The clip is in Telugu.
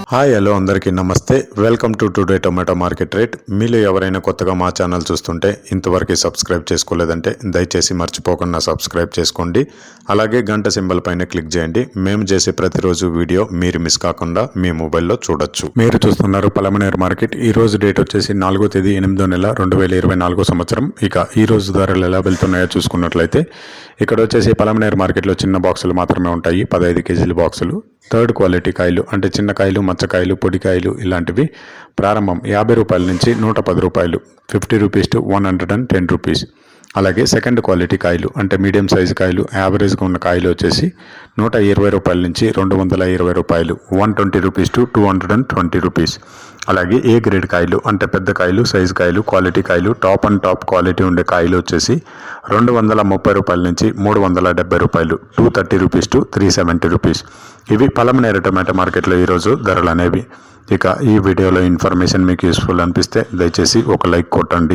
హాయ్ హలో అందరికీ నమస్తే. Welcome to today tomato market rate. మీలో ఎవరైనా కొత్తగా మా ఛానల్ చూస్తుంటే ఇంతవరకు సబ్స్క్రైబ్ చేసుకోలేదంటే దయచేసి మర్చిపోకుండా సబ్స్క్రైబ్ చేసుకోండి. అలాగే గంట సింబల్ పైన క్లిక్ చేయండి. మేము చేసే ప్రతిరోజు వీడియో మీరు మిస్ కాకుండా మీ మొబైల్లో చూడొచ్చు. మీరు చూస్తున్నారు పలమనేరు మార్కెట్. ఈ రోజు డేట్ వచ్చేసి 4వ తేదీ 8వ నెల 2024 సంవత్సరం. ఇక ఈ రోజు ధరలు ఎలా వెళ్తున్నాయో చూసుకున్నట్లయితే ఇక్కడ వచ్చేసి పలమనేరు మార్కెట్లో చిన్న బాక్సులు మాత్రమే ఉంటాయి, 15 కేజీల బాక్సులు. థర్డ్ క్వాలిటీ కాయలు అంటే చిన్న కాయలు, మచ్చకాయలు, పొడికాయలు ఇలాంటివి ప్రారంభం 50 రూపాయల నుంచి 110 రూపాయలు, 50 రూపీస్ టు 110 రూపీస్. అలాగే సెకండ్ క్వాలిటీ కాయలు అంటే మీడియం సైజు కాయలు, యావరేజ్గా ఉన్న కాయలు వచ్చేసి 120 రూపాయల నుంచి 220 రూపాయలు, 120 రూపీస్ టు 220 రూపీస్. అలాగే ఏ గ్రేడ్ కాయలు అంటే పెద్ద కాయలు, సైజు కాయలు, క్వాలిటీ కాయలు, టాప్ అండ్ టాప్ క్వాలిటీ ఉండే కాయలు వచ్చేసి 230 రూపాయల నుంచి 370 రూపాయలు, 230 రూపీస్ టు 370 రూపీస్. ఇవి పలమనేరు టొమాటో మార్కెట్లో ఈరోజు ధరలు అనేవి. ఇక ఈ వీడియోలో ఇన్ఫర్మేషన్ మీకు యూస్ఫుల్ అనిపిస్తే దయచేసి ఒక లైక్ కొట్టండి.